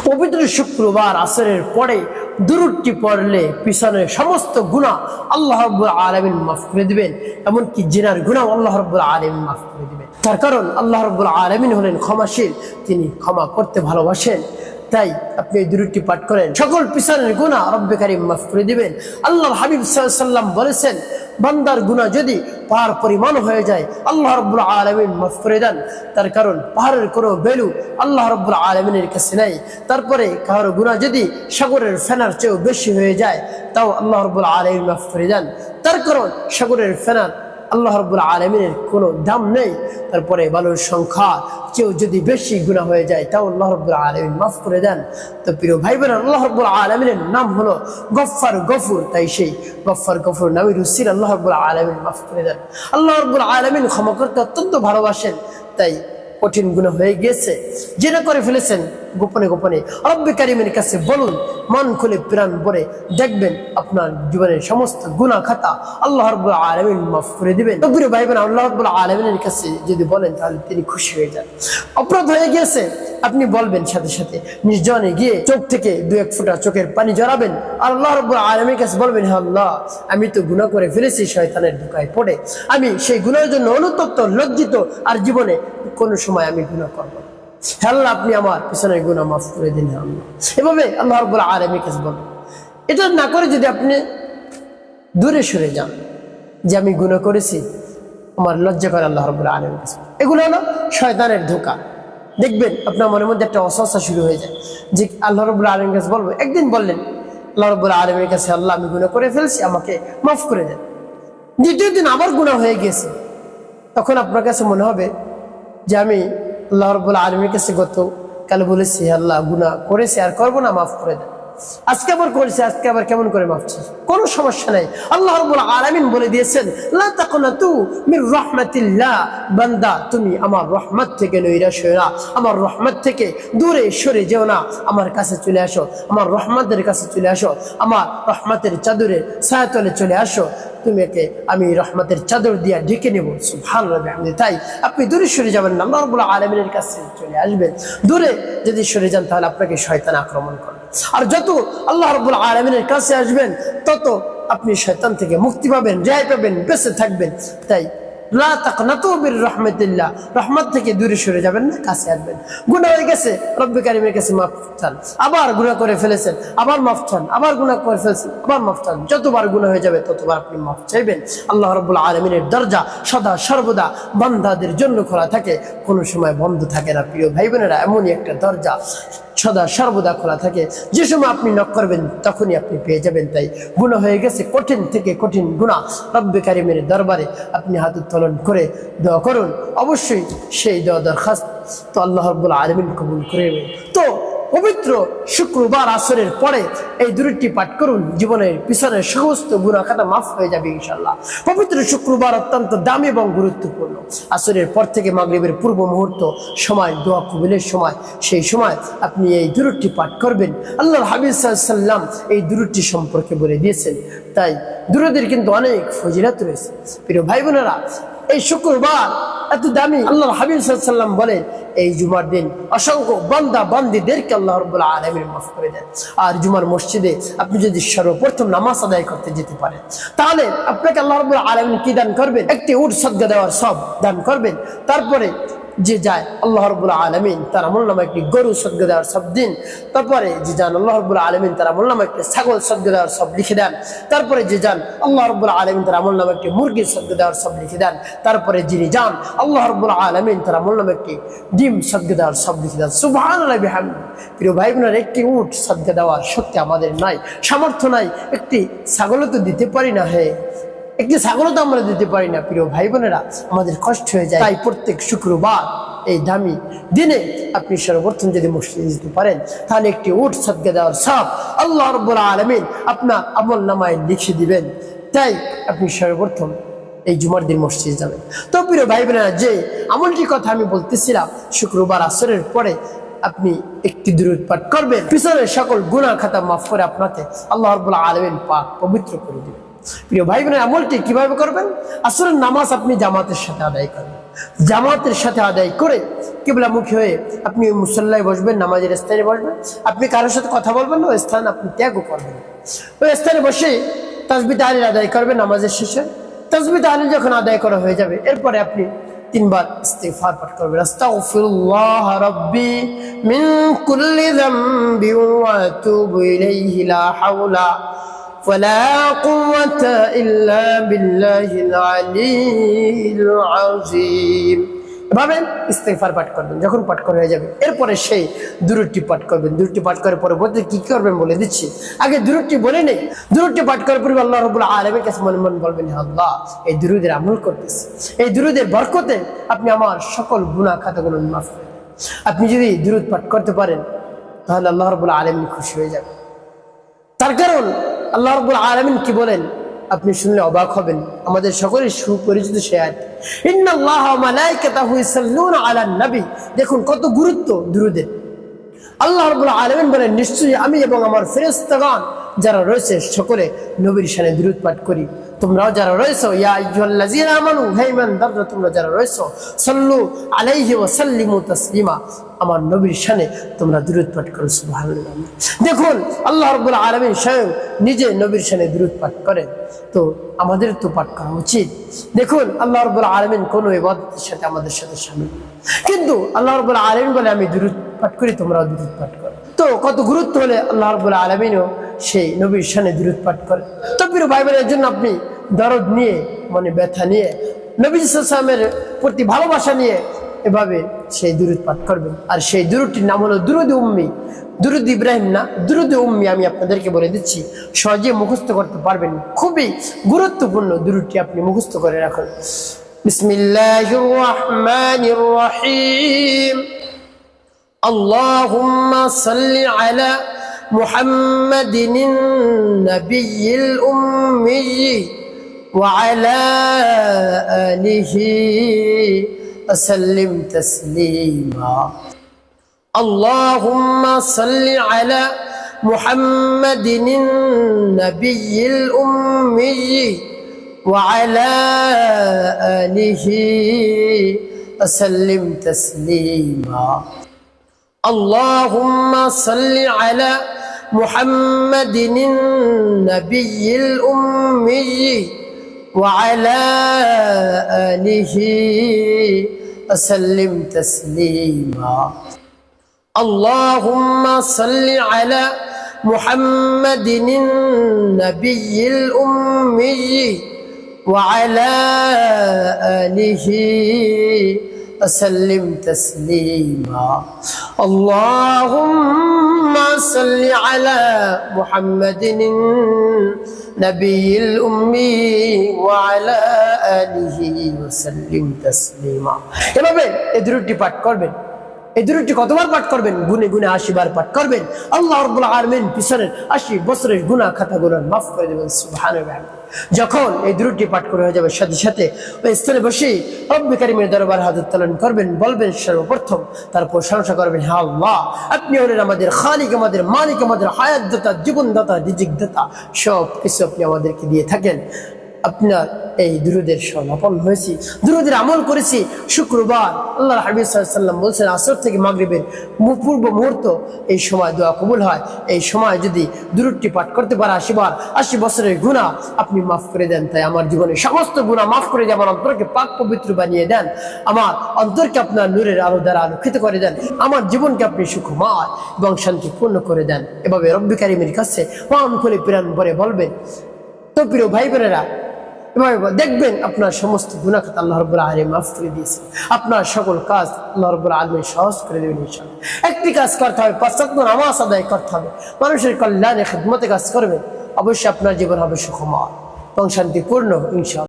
পবিত্র শুক্রবার আসরের পরে দুরূদটি পড়লে পিছনের সমস্ত গুনাহ আল্লাহ রাব্বুল আলামিন মাফ করে দিবেন, এমনকি জিনার গুনাহ আল্লাহ রাব্বুল আলামিন মাফ করে দিবেন। তার কারণ আল্লাহ রাব্বুল আলামিন হলেন ক্ষমাশীল, তিনি ক্ষমা করতে ভালোবাসেন। তাই আপনি এই দুরূদটি পাঠ করেন, সকল পিছনের গুনাহ রব্বে কারীম মাফ করে দিবেন। আল্লাহর হাবিব সাল্লাল্লাহু আলাইহি ওয়াসাল্লাম বলেছেন, বান্দার গুনাহ যদি পাহাড় পরিমাণ হয়ে যায় আল্লাহ রাব্বুল আলামিন মাফ করে দেন। তার কারণ পাহাড়ের কোনো ভ্যালু আল্লাহ রাব্বুল আলামিনের কাছে নাই। তারপরে কারো গুনাহ যদি সাগরের ফেনার চেয়েও বেশি হয়ে যায় তাও আল্লাহ রাব্বুল আলামিন মাফ করে দেন। তার কারণ সাগরের ফেনার আল্লাহ রাব্বুল আলামিনের কোনো দাম নেই। তারপরে বালুর সংখ্যা কেউ যদি বেশি গুনাহ হয়ে যায় তাও আল্লাহ রাব্বুল আলামিন মাফ করে দেন। তো প্রিয় ভাই বোনেরা, আল্লাহ রাব্বুল আলামিনের নাম হলো গফফার গফুর, তাই সেই গফফার গফুর নামের উসিলায় আল্লাহ রাব্বুল আলামিন মাফ করে দেন। আল্লাহ রাব্বুল আলামিন ক্ষমা করতে অত্যন্ত ভালোবাসেন। তাই কঠিন গুনাহ হয়ে গিয়েছে, যেটা করে ফেলেছেন গোপনে গোপনে রব্বে কারীমের কাছে বলুন, মন খুলে প্রাণ ভরে দেখবেন আপনার জীবনের সমস্ত গুনাহ খাতা আল্লাহ রাব্বুল আলামিন মাফ করে দিবেন। তো প্রিয় ভাই বোন, আল্লাহ রাব্বুল আলামিনের কাছে যদি বলেন তাহলে তিনি খুশি হয়ে যান। অপরাধ হয়ে গিয়েছে আপনি বলবেন, সাথে সাথে নির্জনে গিয়ে চোখ থেকে দু এক ফোঁটা চোখের পানি জড়াবেন আর আল্লাহ রাব্বুল আলামিনের কাছে বলবেন, হে আল্লাহ, আমি তো গুনাহ করে ফেলেছি শয়তানের ধোঁকায় পড়ে, আমি সেই গুনাহের জন্য অনুতপ্ত লজ্জিত, আর জীবনে কোনো সময় আমি গুনাহ করব না। হে আল্লাহ, আপনি আমার পিছনের গুনাহ মাফ করে দিন আল্লাহ। এভাবে আল্লাহ রাব্বুল আলামিনের কাছে বলবেন। এটা না করে যদি আপনি দূরে সরে যান যে আমি গুনাহ করেছি, আমার লজ্জা করে আল্লাহ রাব্বুল আলামিনের কাছে, এগুলো হলো শয়তানের ধোঁকা। দেখবেন আপনার মনের মধ্যে একটা অসহসা শুরু হয়ে যায় যে আল্লাহ রাব্বুল আলামিনের কাছে বলবো। একদিন বললেন আল্লাহ রাব্বুল আলামিনের কাছে, আল্লাহ, আমি গুনাহ করে ফেলছি, আমাকে মাফ করে দেন। দ্বিতীয় দিন আবার গুনাহ হয়ে গেছে, তখন আপনার কাছে মনে হবে যে আমি আল্লাহ রাব্বুল আলামিনের কাছে গতকাল বলেছি, আল্লাহ, গুনাহ করেছি আর করবো না, মাফ করে দেন। আজকে আবার করেছি, আজকে আবার কেমন করে মাফ চাই? কোনো সমস্যা নাই। আল্লাহ রাব্বুল আলামিন বলে দিয়েছেন, লা তাকনাতু মির রাহমাতিল্লাহ, বান্দা তুমি আমার রহমত থেকে নৈরাশ হয়ো না, আমার রহমত থেকে দূরে সরে যেও না, আমার কাছে চলে আসো, আমার রহমতের কাছে চলে আসো, আমার রহমতের চাদরের ছায়াতলে চলে আসো, তোমাকে আমি রহমতের চাদর দিয়া ঢেকে নেব। সুবহানাল্লাহ বিহামদিহি। তাই আপনি দূরে সরে যাবেন না, আল্লাহ রাব্বুল আলামিনের কাছে চলে আসবেন। দূরে যদি সরে যান তাহলে আপনাকে শয়তান আক্রমণ করবে, আর যত আল্লাহ রাব্বুল আলামিনের কাছে আসবেন তত আপনি শয়তান থেকে মুক্তি পাবেন, রেহাই পাবেন, বেঁচে থাকবেন। তাই লা তাকনাতু মির রাহমাতিল্লাহ, রহমত থেকে দূরে সরে যাবেন না, কাছে আসবেন। গুনাহ হয়ে গেছে, রব্বে কারীমের কাছে মাফ চান, আবার গুনাহ করে ফেলেছেন, আবার মাফ চান, আবার গুনাহ করে ফেলেছেন, আবার মাফ চান। যতবার গুনাহ হয়ে যাবে ততবার আপনি মাফ চাইবেন। আল্লাহ রাব্বুল আলামিনের দরজা সদা সর্বদা বান্দাদের জন্য খোলা থাকে, কোনো সময় বন্ধ থাকে না। প্রিয় ভাই বোনেরা, এমনই একটা দরজা সদা সর্বদা খোলা থাকে, যে সময় আপনি নক করবেন তখনই আপনি পেয়ে যাবেন। তাই গুনাহ হয়ে গেছে, কঠিন থেকে কঠিন গুনাহ রব্বে কারীমের দরবারে আপনি হাত উত্তোলন করে দোয়া করুন, অবশ্যই সেই দোয়া দরখাস্ত তো আল্লাহ রাব্বুল আলামিন কবুল করে নেবেন। তো পবিত্র শুক্রবার আসরের পরে এই দুরূদটি পাঠ করুন, জীবনের পিছনের সমস্ত গুনাহ খাতা মাফ হয়ে যাবে ইনশাআল্লাহ। পবিত্র শুক্রবার অত্যন্ত দামি এবং গুরুত্বপূর্ণ। আসরের পর থেকে মাগরিবের পূর্ব মুহূর্ত সময়, দোয়া কবুলের সময়, সেই সময় আপনি এই দুরূদটি পাঠ করবেন। আল্লাহর হাবিব সাল্লাল্লাহু আলাইহি ওয়াসাল্লাম এই দুরূদটি সম্পর্কে বলে দিয়েছেন। তাই দুরূদের কিন্তু অনেক ফজিলত রয়েছে। প্রিয় ভাই বোনেরা, এই শুক্রবার এত দামি, আল্লাহর হাবিব সাল্লাল্লাহু আলাইহি ওয়াসাল্লাম বলেন এই জুমার দিন অসংখ্য বান্দা বান্দীদেরকে আল্লাহ রাব্বুল আলামিন মাফ করে দেন। আর জুমার মসজিদে আপনি যদি সর্বপ্রথম নামাজ আদায় করতে যেতে পারেন তাহলে আপনাকে আল্লাহ রাব্বুল আলামিন কি দান করবেন? একটি উট সদকা দেওয়ার সব দান করবেন। তারপরে যে যায় আল্লাহ রাব্বুল আলামিন তার আমলনামায় একটি গরু সদকা দেওয়ার সব দিন। তারপরে যে যান আল্লাহ রাব্বুল আলামিন তার আমলনামায় একটি ছাগল সদকা দেওয়ার সব লিখে দেন। তারপরে যে যান আল্লাহ রাব্বুল আলামিন তার আমলনামায় একটি মুরগি সদকা দেওয়ার সব লিখে দেন। তারপরে যিনি যান আল্লাহ রাব্বুল আলামিন তার আমলনামায় একটি ডিম সদকা দেওয়ার সব লিখে দেন। সুবহানাল্লাহ বিহামদিহি। প্রিয় ভাই বোনেরা, একটি উট সদকা দেওয়ার শক্তি আমাদের নাই, সামর্থ্য নাই, একটি ছাগলও তো দিতে পারি না, একটি ছাগলও তো আমরা দিতে পারি না। প্রিয় ভাই বোনেরা, আমাদের কষ্ট হয়ে যায়। তাই প্রত্যেক শুক্রবার এই দামি দিনে আপনি সর্বপ্রথম যদি মসজিদে যেতে পারেন তাহলে একটি উট সদকা দেওয়ার সব আল্লাহ রাব্বুল আলামিন আপনার আমলনামায় লিখে দিবেন। তাই আপনি সর্বপ্রথম এই জুমার দিন মসজিদে যাবেন। তো প্রিয় ভাই বোনেরা, যে আমলটির কথা আমি বলতেছিলাম, শুক্রবার আসরের পরে আপনি একটি দুরূদ পাঠ করবেন, পিছনের সকল গুনাহ খাতা মাফ করে আপনাকে আল্লাহ রাব্বুল আলামিন পাক পবিত্র করে দিবেন। প্রিয় ভাই বোনেরা, আমলটি কিভাবে করবেন? আসরের নামাজ আপনি জামাতের সাথে আদায় করবেন। জামাতের সাথে আদায় করে কিবলামুখী হয়ে আপনি মুসল্লায় বসবেন, নামাজের স্থানে বসবেন। আপনি কারোর সাথে কথা বলবেন না, ওই স্থান আপনি ত্যাগও করবেন। ওই স্থানে বসে তাসবিহ তাহলিল আদায় করবেন। নামাজের শেষে তাসবিহ তাহলিল যখন আদায় করা হয়ে যাবে, এরপরে আপনি 3 বার ইস্তিগফার পাঠ করবেন। আস্তাগফিরুল্লাহ রাব্বি মিন কুল্লি যামবি ওয়া আতুবু ইলাইহি লা হাওলা ওয়ালা কুওয়াতা ইল্লা বিল্লাহিল আলিয়্যিল আযীম। এভাবে ইস্তিগফার পাঠ করবেন। যখন পাঠ করা হয়ে যাবে, এরপরে সেই দুরূদটি পাঠ করবেন। দুরূদটি পাঠ করার পরবর্তী কি করবেন বলে দিচ্ছি। আগে দুরূদটি বলে নেই। দুরূদটি পাঠ করার পরে আল্লাহ রাব্বুল আলামিনের কাছে মনে মনে বলবেন, হে আল্লাহ, এই দুরূদের আমল করতেছি, এই দুরূদের বরকতে আপনি আমার সকল গুনাহ খাতাগুলো মাফ করে দেন। আপনি যদি দুরূদ পাঠ করতে পারেন, তাহলে আল্লাহ রাব্বুল আলামিন খুশি হয়ে যাবে। তার কারণ আল্লাহ রাব্বুল আলামিন কি বলেন, আপনি শুনলে অবাক হবেন। আমাদের সকলের সুপরিচিত সে আয়াত, ইন্নাল্লাহা ওয়া মালাইকাতাহু ইউসাল্লুনা আলান নবী। দেখুন কত গুরুত্ব দুরূদের। আল্লাহ রাব্বুল আলামিন বলেন, নিশ্চয়ই আমি এবং আমার ফেরেশতাগণ যারা রয়েছে সকলে নবীর শানে দুরূদ পাঠ করি। তোমরাও যারা রয়েছো, ইয়া আইয়ুহাল্লাযীনা আমানু, হে ঈমানদাররা তোমরা যারা রয়েছো, সাল্লু আলাইহি ওয়া সাল্লিমু তাসলিমা, আমার নবীর শানে তোমরা দুরূদ পাঠ করো। সুবহানাল্লাহ। দেখুন আল্লাহ রাব্বুল আলামিন স্বয়ং নিজে নবীর শানে দুরূদ পাঠ করেন, তো আমাদের তো পাঠ করা উচিত। দেখুন আল্লাহ রাব্বুল আলামিন কোনো ইবাদতের সাথে আমাদের সাথে শামিল না, কিন্তু আল্লাহ রাব্বুল আলামিন বলে আমি দুরূদ পাঠ করি, তোমরাও দুরূদ পাঠ করো। তো কত গুরুত্ব হলে আল্লাহ রাব্বুল আলামিনও সেই নবীর শানে দুরূদ পাঠ করে। তো প্রিয় ভাই বোনের জন্য আপনি দরদ নিয়ে, মনে ব্যথা নিয়ে, নবী সাল্লাল্লাহু আলাইহি ওয়াসাল্লামের প্রতি ভালোবাসা নিয়ে এভাবে সেই দুরূদ পাঠ করবেন। আর সেই দুরূদটির নাম হলো দুরূদে উম্মি। দুরূদ ইব্রাহিম না, দুরূদে উম্মি। আমি আপনাদেরকে বলে দিচ্ছি, সহজে মুখস্থ করতে পারবেন। খুবই গুরুত্বপূর্ণ দুরূদটি আপনি মুখস্থ করে রাখুন। বিসমিল্লাহির রাহমানির রহিম। আল্লাহুম্মা সাল্লি আলা মুহাম্মাদিন নাবিয়্যিল উম্মি ওয়া আলা আলিহি وسلم تسليما اللهم صل على محمد النبي الأمي وعلى آله وسلم تسليما اللهم صل على محمد النبي الأمي وعلى آله وسلم تسليما اللهم صل على محمد النبي الأمي وعلى آله وسلم تسليما اللهم صل على محمد النبي الأمي وعلى آله وسلم تسليما। এভাবে এই দুরূদটি পাঠ করবেন। এই দুরূদটি কতবার পাঠ করবেন? গুনে গুনে 80 বার পাঠ করবেন। আল্লাহ রাব্বুল আলামিন পিছনের 80 বছরের গুনাহ খাতাগুলো মাফ করে দেবেন। সুবহানাল্লাহ। যখন এই দুরূদটি পাঠ করে হয়ে যাবে, সাথে সাথে ওই স্থানে বসে রব্বুল কারীমের দরবারে হাত উত্তোলন করবেন। বলবেন সর্বপ্রথম, তার প্রশংসা করবেন, হে আল্লাহ, আপনি হলেন আমাদের খালিক, আমাদের মালিক, আমাদের হায়াত দাতা, জীবন দাতা, রিজিক দাতা, সব কিছু আপনি আমাদেরকে দিয়ে থাকেন। আপনার এই দুরূদের সমাপন হয়েছি, দুরূদের আমল করেছি। শুক্রবার আল্লাহর হাবিব সাল্লাল্লাহু আলাইহি ওয়াসাল্লাম বলছেন, আসর থেকে মাগরিবের পূর্ব মুহূর্ত, এই সময় দোয়া কবুল হয়। এই সময় যদি দুরূদটি পাঠ করতে পারে 80 বার, 80 বছরের গুনাহ আপনি মাফ করে দেন। তাই আমার জীবনের সমস্ত গুনাহ মাফ করে দিয়ে আমার অন্তরকে পাক পবিত্র বানিয়ে দেন। আমার অন্তরকে আপনার নূরের আলো দ্বারা আলোকিত করে দেন। আমার জীবনকে আপনি সুখময় এবং শান্তিপূর্ণ করে দেন। এভাবে রব্বুল কারীমের কাছে প্রাণ খুলে প্রাণ ভরে বলবেন। তো প্রিয় ভাই বোনেরা, দেখবেন আপনার সমস্ত গুনাহ খাতা আল্লাহ রাব্বুল আলামিন মাফ করে দিয়েছেন। আপনার সকল কাজ আল্লাহ রাব্বুল আলামিন সহজ করে দেবেন ইনশাআল্লাহ। একটি কাজ করতে হবে, 5 ওয়াক্ত নামাজ আদায় করতে হবে, মানুষের কল্যাণে খিদমতে কাজ করবেন। অবশ্যই আপনার জীবন হবে সুখময় এবং শান্তিপূর্ণ ইনশাআল্লাহ।